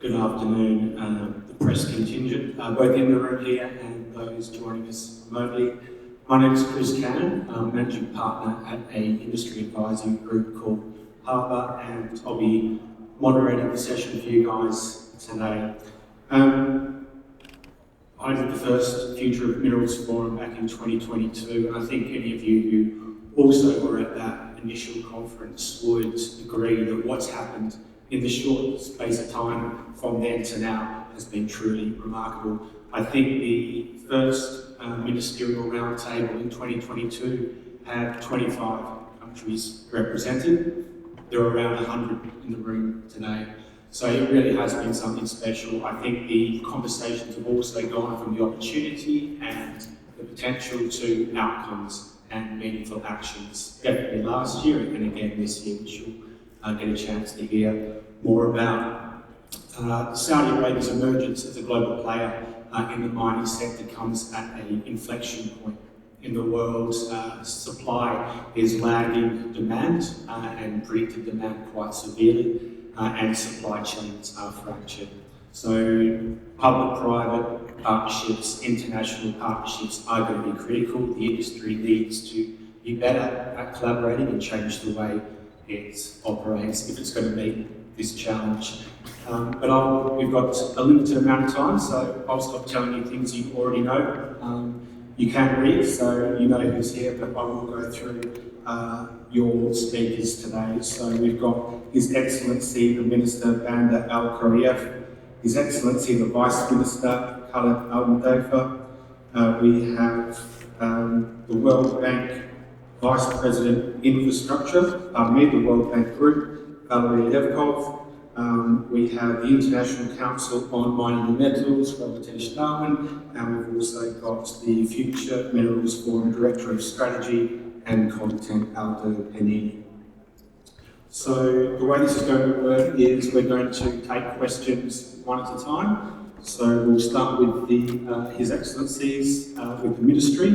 Good afternoon, the press contingent, both in the room here and those joining us remotely. My name is Chris Cannon, Managing Partner at an industry advisory group called Harbour, and I'll be moderating the session for you guys today. I did the first Future of Minerals Forum back in 2022, and I think any of you who also were at that initial conference would agree that what's happened in the short space of time from then to now has been truly remarkable. I think the first Ministerial Roundtable in 2022 had 25 countries represented. There are around 100 in the room today. So it really has been something special. I think the conversations have also gone from the opportunity and the potential to outcomes and meaningful actions. Definitely last year and again this year, which you'll get a chance to hear more about. Saudi Arabia's emergence as a global player in the mining sector comes at an inflection point in the world. Supply is lagging demand and predicted demand quite severely. And supply chains are fractured. So public-private partnerships, international partnerships are going to be critical. The industry needs to be better at collaborating and change the way it operates if it's going to meet this challenge. But we've got a limited amount of time, so I'll stop telling you things you already know. You can read, so you know who's here, but I will go through your speakers today. So we've got His Excellency the Minister Banda Al Kharieff, His Excellency the Vice Minister Khaled Al Mudaifa. We have the World Bank Vice President Infrastructure, Amir, the World Bank Group, Valery Levkov. We have the International Council on Mining and Metals, Robert Darwin, and we've also got the Future Minerals Forum Director of Strategy and Content, Aldo Penini. So the way this is going to work is we're going to take questions one at a time. So we'll start with His Excellencies, with the Ministry,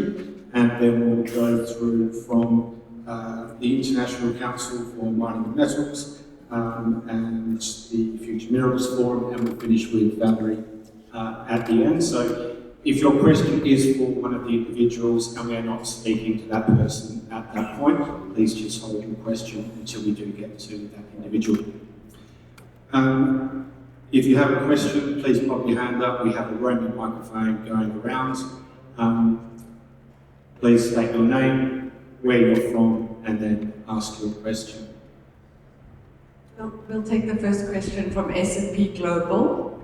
and then we'll go through from the International Council for Mining and Metals, and the Future Minerals Forum, and we'll finish with Valerie at the end. So if your question is for one of the individuals and we are not speaking to that person at that point, please just hold your question until we do get to that individual. If you have a question, please pop your hand up. We have a roaming microphone going around. Please state your name, where you're from, and then ask your question. We'll take the first question from S&P Global.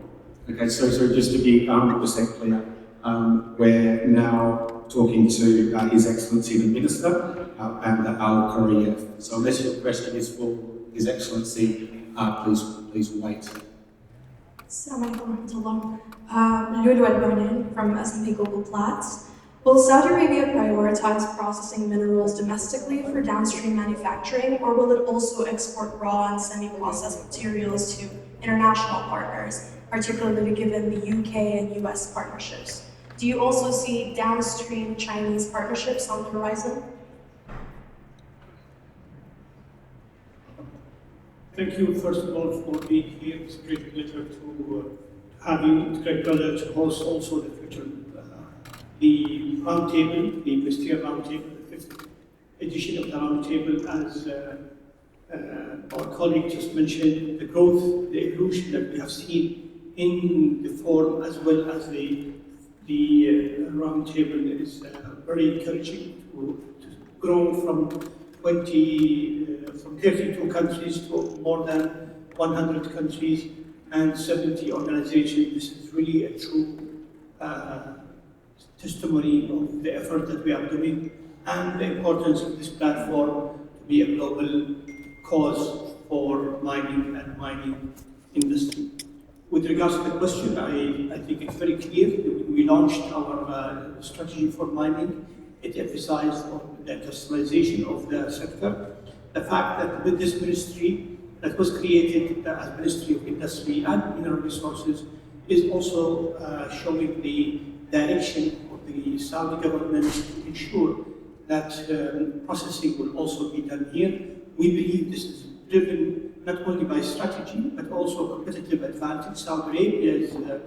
Okay, so just to be 100% clear, we're now talking to His Excellency the Minister and Al Kharieff. So unless your question is for His Excellency, please wait. Assalamualaikum warahmatullah. Lulu Al-Banin from S&P Global Platts. Will Saudi Arabia prioritize processing minerals domestically for downstream manufacturing, or will it also export raw and semi-processed materials to international partners, particularly given the UK and US partnerships? Do you also see downstream Chinese partnerships on the horizon? Thank you, first of all, for being here. It's a great pleasure to have you. It's a great pleasure to host also the future. The Roundtable, the Ministerial Roundtable, the 5th edition of the Roundtable, as our colleague just mentioned, the growth, the evolution that we have seen in the forum as well as the Roundtable is very encouraging to grow from 32 countries to more than 100 countries and 70 organizations. This is really a true testimony of the effort that we are doing and the importance of this platform to be a global cause for mining and mining industry. With regards to the question, I think it's very clear. When we launched our strategy for mining, it emphasized on the industrialization of the sector. The fact that with this ministry that was created as Ministry of Industry and Mineral Resources is also showing the direction of the Saudi government to ensure that processing will also be done here. We believe this is driven not only by strategy, but also competitive advantage. Saudi Arabia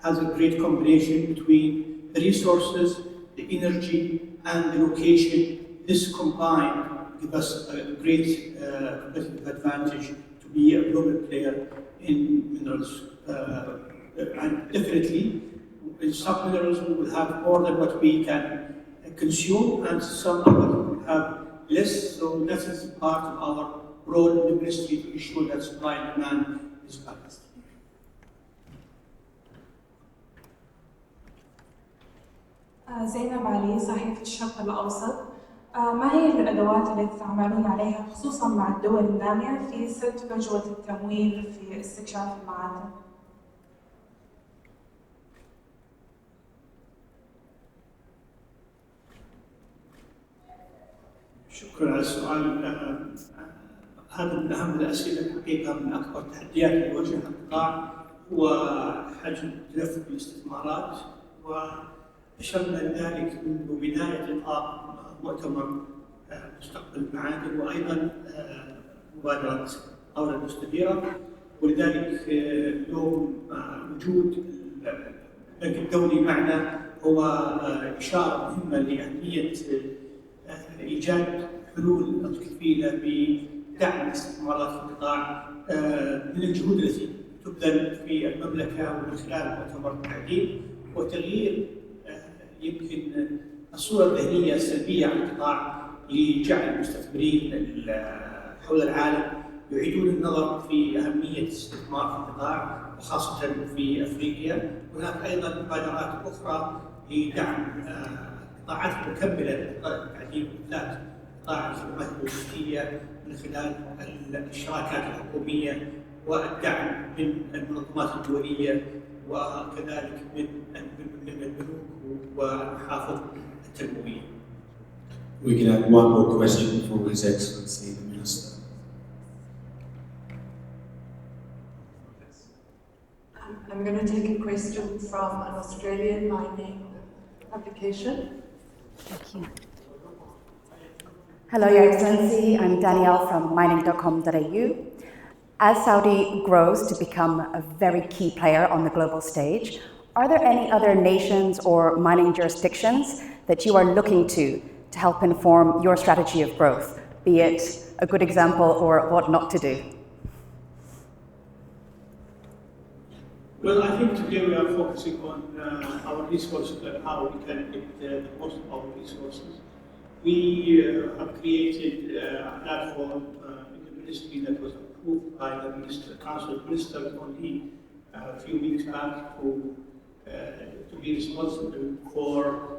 has a great combination between the resources, the energy, and the location. This combined gives us a great competitive advantage to be a global player in minerals. And definitely, in some minerals we will have more than what we can consume, and some others will have less. So that is part of our role in the ministry to ensure that supply and demand is balanced. زينب علي صحيفة الشرق الأوسط. ما هي الأدوات التي تعملون عليها خصوصا مع الدول النامية في سد فجوة التمويل في استكشاف المعادن؟ شكرا على السؤال. هذا من أهم الأسئلة الحقيقة. من أكبر التحديات اللي يواجهها القطاع هو حجم تدفق الاستثمارات، وأشرنا لذلك منذ بداية إطلاق مؤتمر مستقبل المعادن، وأيضا مبادرة الدولة المستديرة. ولذلك اليوم وجود البنك الدولي معنا هو إشارة مهمة لأهمية إيجاد حلول كفيلة بدعم الاستثمارات في القطاع من الجهود التي تبذل في المملكة ومن خلال مؤتمر التعديل وتغيير يمكن الصورة الذهنية السلبية عن القطاع لجعل المستثمرين حول العالم يعيدون النظر في أهمية الاستثمار في القطاع وخاصة في أفريقيا. هناك أيضا مبادرات أخرى لدعم قطاعات مكملة لقطاع التعديل، بالذات قطاع الخدمات اللوجستية من خلال الشراكات الحكومية والدعم من المنظمات الدولية وكذلك من البنوك والمحافظ التنموية. We can have one more question for His Excellency the Minister. I'm going to take a question from an Australian mining application. Thank you. Hello, Your Excellency. I'm Danielle from mining.com.au. As Saudi grows to become a very key player on the global stage, are there any other nations or mining jurisdictions that you are looking to help inform your strategy of growth, be it a good example or what not to do? Well, I think today we are focusing on our resources and how we can get the most of our resources. We have created a platform in the ministry that was approved by the Council of Ministers only a few weeks back to be responsible for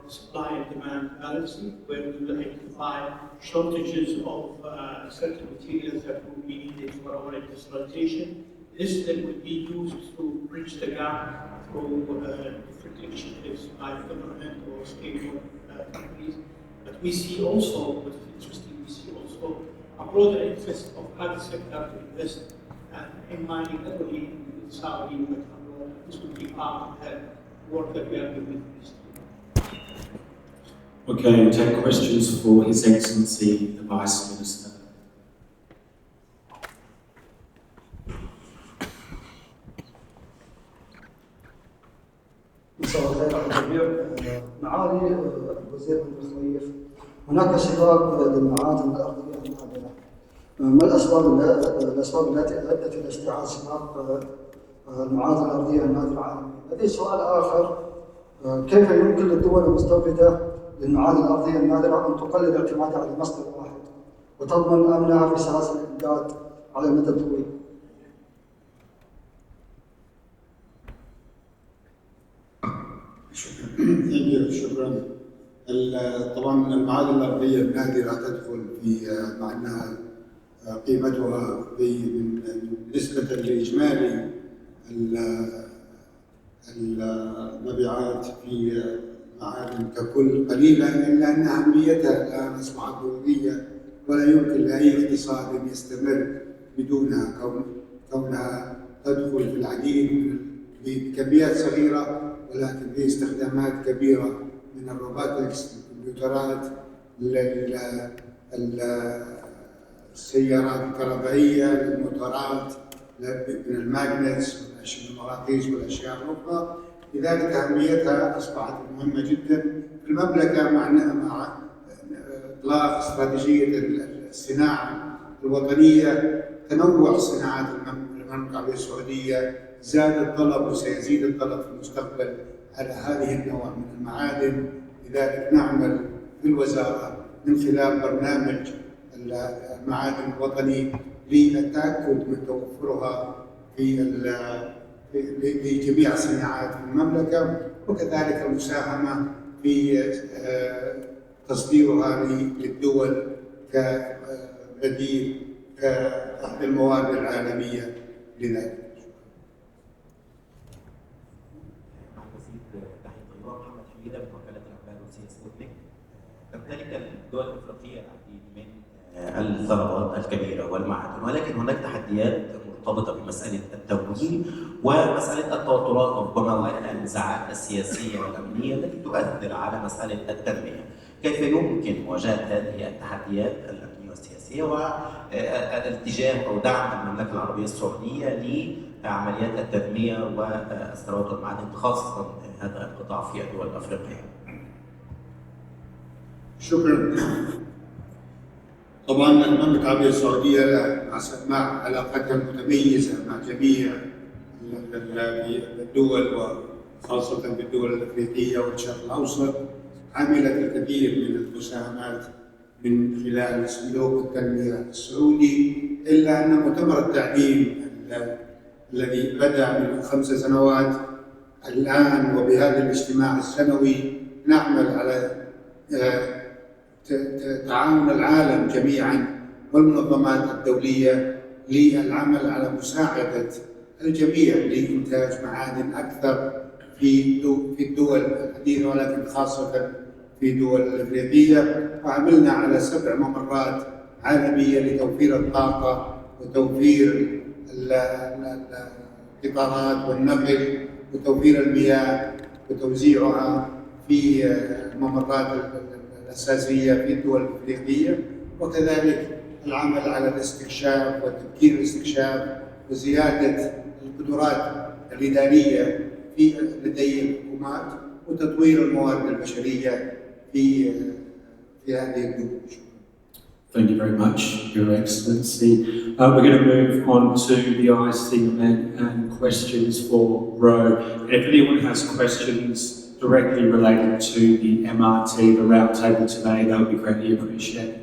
supply and demand balancing, where we will identify shortages of certain materials that will be needed for our industrialization. This then will be used to bridge the gap through different initiatives by the government or state-owned companies. But we see also, what is interesting, we see also a broader interest of private sector to invest in mining, not only in Saudi, but abroad. This will be part of the work that we are doing with this. Okay, we'll take questions for His Excellency the Vice Minister. مساء الخير على الجميع. معالي الوزير بن الخليف، هناك شقاق للمعادن الارضيه النادره. ما الاسباب التي ادت الى اشتعال شقاق المعادن الارضيه النادره عالميا؟ لدي سؤال اخر، كيف يمكن للدول المستورده للمعادن الارضيه النادره ان تقلل اعتمادها على مصدر واحد وتضمن امنها في سلاسل الامداد على المدى الطويل؟ شكرا. طبعا المعادن الارضيه النادره تدخل في مع انها قيمتها بالنسبه لاجمالي المبيعات في المعادن ككل قليله، الا ان اهميتها الان اصبحت ضروريه ولا يمكن لاي اقتصاد ان يستمر بدونها، كونها تدخل في العديد بكميات صغيره ولكن في استخدامات كبيره من الروبوتكس، الكمبيوترات، السيارات الكهربائية، للموتورات، من الماجنتس والمغناطيس والأشياء الأخرى. لذلك أهميتها أصبحت مهمة جدا في المملكة مع إطلاق استراتيجية الصناعة الوطنية. تنوع صناعات المملكة العربية السعودية، زاد الطلب وسيزيد الطلب في المستقبل على هذه النوع من المعادن. لذلك نعمل في الوزارة من خلال برنامج المعادن الوطني للتأكد من توفرها لجميع صناعات المملكة، وكذلك المساهمة في تصديرها للدول كبديل كأحد الموارد العالمية لذلك. تمتلك الدول الافريقيه العديد من الثروات الكبيره والمعادن، ولكن هناك تحديات مرتبطه بمساله التمويل ومساله التوترات ربما والنزاعات السياسيه والامنيه التي تؤثر على مساله التنميه. كيف يمكن مواجهه هذه التحديات الامنيه والسياسيه والاتجاه او دعم المملكه العربيه السعوديه لعمليات التنميه والثروات والمعادن خاصه هذا القطاع في الدول الافريقيه؟ شكرا. طبعا المملكة العربية السعودية مع علاقتها المتميزة مع جميع الدول وخاصة بالدول الأفريقية والشرق الأوسط عملت الكثير من المساهمات من خلال صندوق التنمية السعودي، إلا أن مؤتمر التعليم الذي بدأ من 5 سنوات الآن وبهذا الاجتماع السنوي نعمل على تعاون العالم جميعا والمنظمات الدولية للعمل على مساعدة الجميع لإنتاج معادن أكثر في الدول الحديثة، ولكن خاصة في الدول الأفريقية. وعملنا على 7 ممرات عالمية لتوفير الطاقة وتوفير القطارات والنقل وتوفير المياه وتوزيعها في الممرات الأساسية في الدول الأفريقية، وكذلك العمل على الاستكشاف وتمكين الاستكشاف وزيادة القدرات الإدارية لدي الحكومات وتطوير الموارد البشرية في هذه الدول. Thank you very much, Your Excellency. We're going to move on to the ICMM and questions for Ro. And if anyone has questions directly related to the MRT, the Roundtable today, that would be greatly appreciated.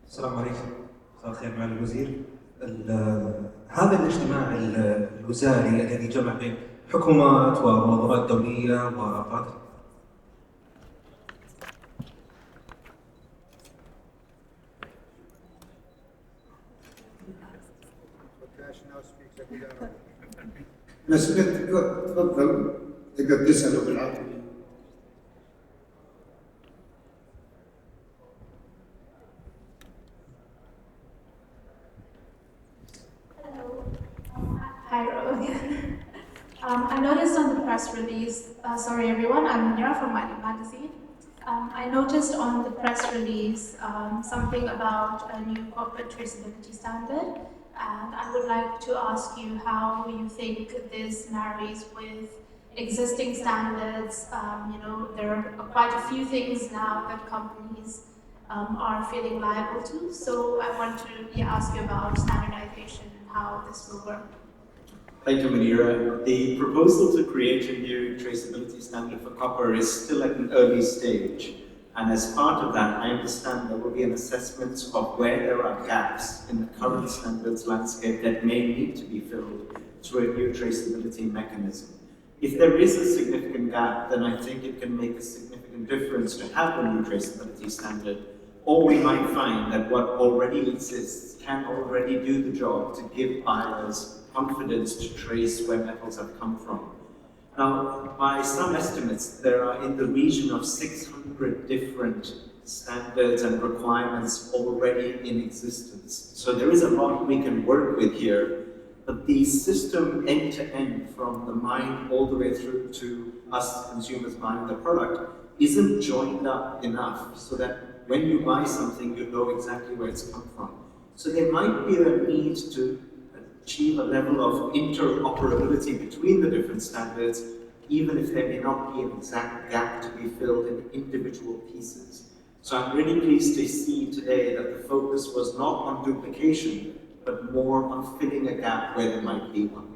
السلام عليكم. مساء الخير معالي الوزير. هذا الاجتماع الوزاري الذي جمع بين حكومات ومنظمات دولية وقادة بس تفضل تقدر تسأله بالعربي. Hi, Ro again. I noticed on the press release, sorry everyone, I'm Nira from Mining Magazine. I noticed on the press release something about a new corporate traceability standard, and I would like to ask you how you think this marries with existing standards. There are quite a few things now that companies are feeling liable to, so I want to ask you about standardization and how this will work. Thank you, Munira. The proposal to create a new traceability standard for copper is still at an early stage. And as part of that, I understand there will be an assessment of where there are gaps in the current standards landscape that may need to be filled through a new traceability mechanism. If there is a significant gap, then I think it can make a significant difference to have a new traceability standard. Or we might find that what already exists can already do the job to give buyers confidence to trace where metals have come from. Now, by some estimates, there are in the region of 600 different standards and requirements already in existence. So there is a lot we can work with here. But the system end to end, from the mine all the way through to us consumers buying the product, isn't joined up enough so that when you buy something, you know exactly where it's come from. So there might be a need to achieve a level of interoperability between the different standards, even if there may not be an exact gap to be filled in individual pieces. So I'm really pleased to see today that the focus was not on duplication, but more on filling a gap where there might be one.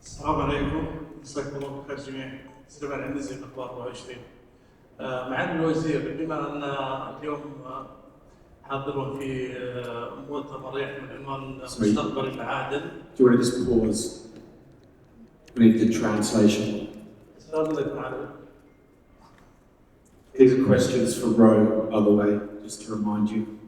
السلام عليكم، مساكم الله بالخير جميعا. سليمان عندزي من اخبار 24. معالي الوزير، بما ان اليوم حاضرون في مؤتمر يحمل عنوان مستقبل المعادن. Do you want to just pause? We need the translation. These are questions for Ro, by the way, just to remind you.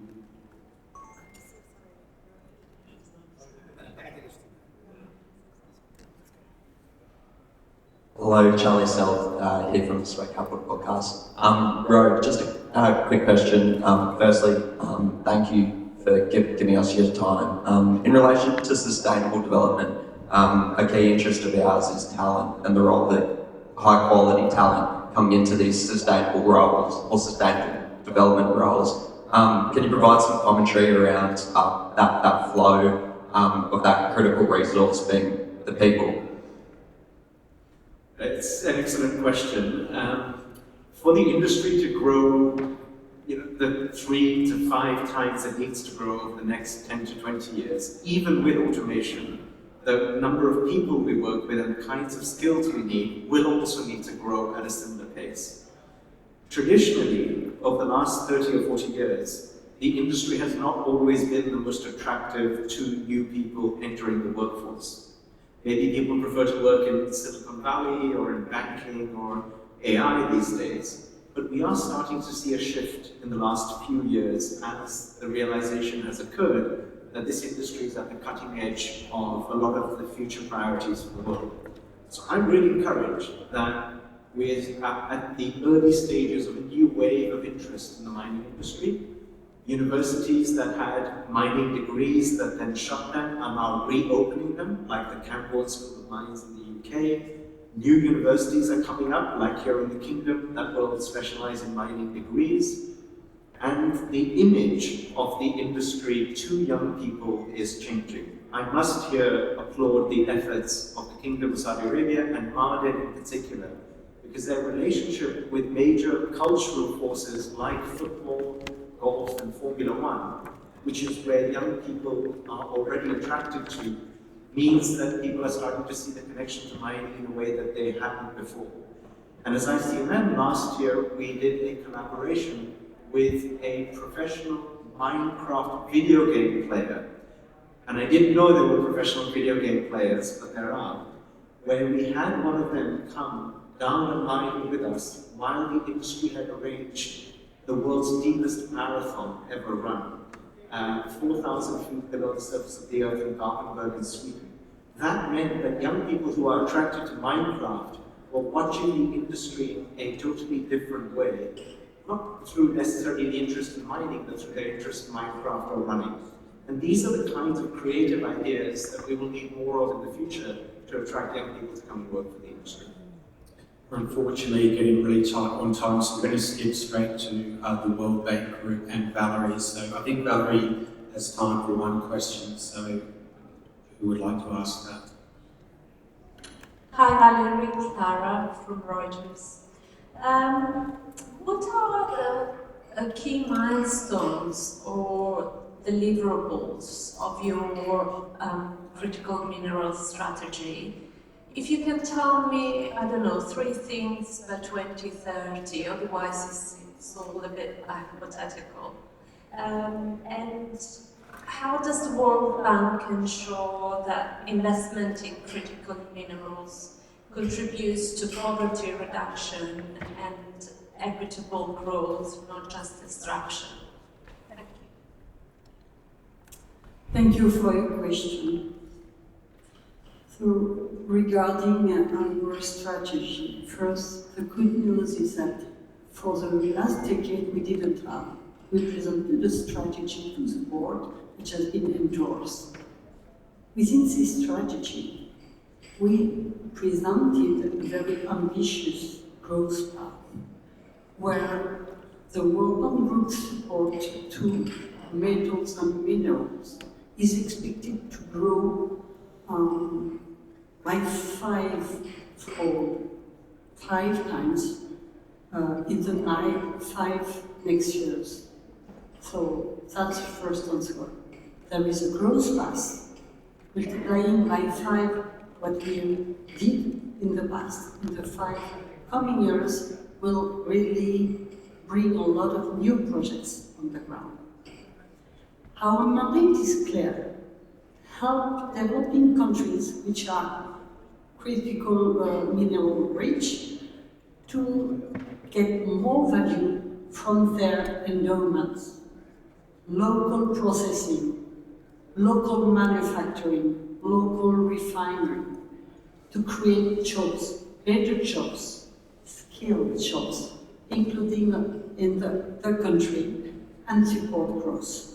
Hello, Charlie Sell here from the Sweat Capital Podcast. Ro, just a quick question. Firstly, thank you for giving us your time. In relation to sustainable development, a key interest of ours is talent and the role that high quality talent coming into these sustainable roles or sustainable development roles. Can you provide some commentary around that flow of that critical resource being the people? It's an excellent question. For the industry to grow, the 3 to 5 times it needs to grow over the next 10 to 20 years, even with automation, the number of people we work with and the kinds of skills we need will also need to grow at a similar pace. Traditionally, over the last 30 or 40 years, the industry has not always been the most attractive to new people entering the workforce. Maybe people prefer to work in Silicon Valley or in banking or AI these days, but we are starting to see a shift in the last few years as the realization has occurred that this industry is at the cutting edge of a lot of the future priorities for the world. So I'm really encouraged that we're at the early stages of a new wave of interest in the mining industry. Universities that had mining degrees that then shut them are now reopening them, like the Camborne School of Mines in the UK. New universities are coming up, like here in the Kingdom, that will specialize in mining degrees. And the image of the industry to young people is changing. I must here applaud the efforts of the Kingdom of Saudi Arabia and Ma'aden in particular, because their relationship with major cultural forces like football, golf and Formula One, which is where young people are already attracted to, means that people are starting to see the connection to mining in a way that they hadn't before. And as ICMM last year, we did a collaboration with a professional Minecraft video game player. And I didn't know there were professional video game players, but there are, where we had one of them come down a mine with us while the industry had arranged the world's deepest marathon ever run, 4,000 feet below the surface of the earth in Gothenburg in Sweden. That meant that young people who are attracted to Minecraft were watching the industry in a totally different way, not through necessarily the interest in mining, but through their interest in Minecraft or running. And these are the kinds of creative ideas that we will need more of in the future to attract young people to come and work for the industry. We're unfortunately getting really tight on time, so we're going to skip straight to the World Bank Group and Valerie. So I think Valerie has time for one question, so who would like to ask that? Hi, Valerie, it's Clara from Reuters. What are the key milestones or deliverables of your critical minerals strategy? If you can tell me, I don't know, 3 things by 2030, otherwise it's all a bit hypothetical. And how does the World Bank ensure that investment in critical minerals contributes to poverty reduction and equitable growth, not just destruction? Thank you. Thank you for your question. So, regarding our strategy, first, the good news is that For the last decade, we didn't have. We presented a strategy to the board, which has been endorsed. Within this strategy, we presented a very ambitious growth path, where the World Bank Group support to metals and minerals is expected to grow by 5 times in the 5 next years. So that's the first answer. There is a growth path, multiplying by 5 what we did in the past. In the 5 coming years will really bring a lot of new projects on the ground. Our mandate is clear. Help developing countries which are critical mineral rich to get more value from their endowments. Local processing, local manufacturing, local refinery, to create jobs, better jobs, skilled jobs, including in the country, and support growth.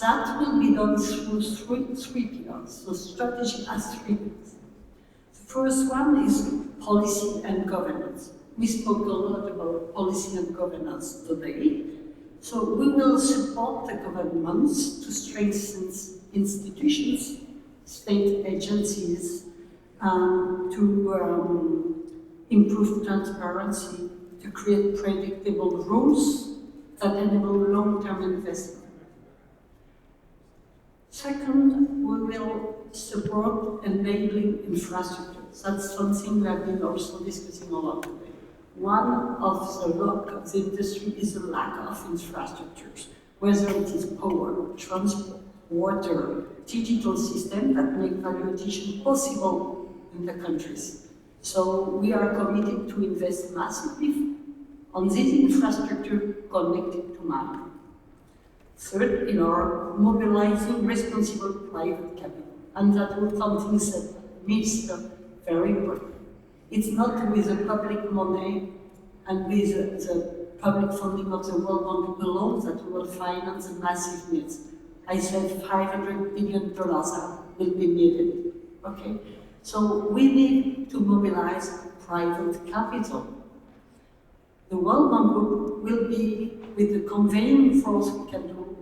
That will be done through three pillars. The strategy has 3 pillars. The first one is policy and governance. We spoke a lot about policy and governance today. So we will support the governments to strengthen institutions, state agencies, to improve transparency, to create predictable rules that enable long-term investment. Second, we will support enabling infrastructure. That's something we have been also discussing a lot today. One of the lack of the industry is a lack of infrastructures, whether it is power, transport, water, digital systems that make value addition possible in the countries. So we are committed to invest massively on this infrastructure connected to mining. Third pillar, mobilizing responsible private capital. And that was something that Minister very important. It's not with the public money and with the public funding of the World Bank alone that we will finance the massive needs. I said $500 billion will be needed, okay? So we need to mobilize private capital. The World Bank Group will be, with the conveying force we can do,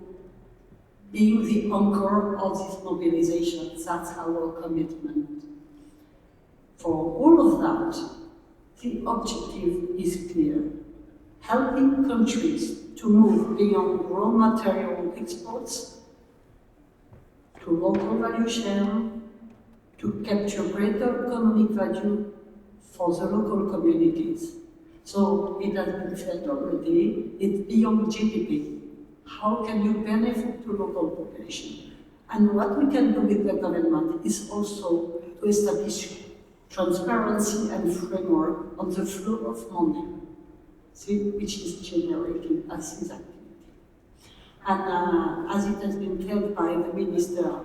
being the anchor of this mobilization. That's our commitment. For all of that, the objective is clear. Helping countries to move beyond raw material exports to local value chain, to capture greater economic value for the local communities. So it has been said already, it's beyond GDP. How can you benefit to local population? And what we can do with the government is also to establish transparency and framework on the flow of money, which is generated as his activity. And as it has been said by the Minister,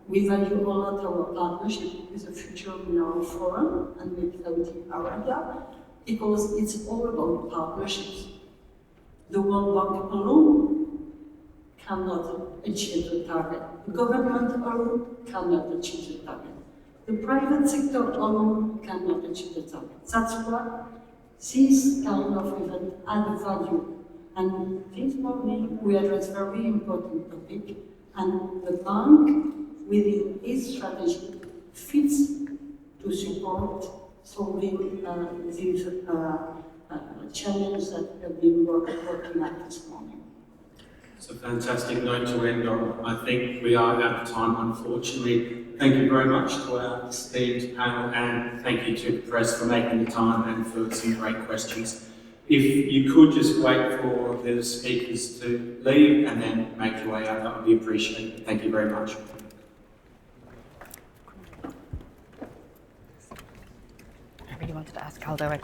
we value a lot our partnership with the Future Mineral Forum and with Saudi Arabia, because it's all about partnerships. The World Bank alone cannot achieve the target. The government alone cannot achieve the target. The private sector alone cannot achieve the target. That's why this kind of event add value. And this morning we address a very important topic, and the bank within its strategy fits to support solving these challenges that we have been working at this morning. It's a fantastic note to end on. I think we are out of time, unfortunately. Thank you very much to our esteemed panel, and thank you to the press for making the time and for some great questions. If you could just wait for the speakers to leave and then make your way out, that would be appreciated. Thank you very much. I really wanted to ask Aldo a question.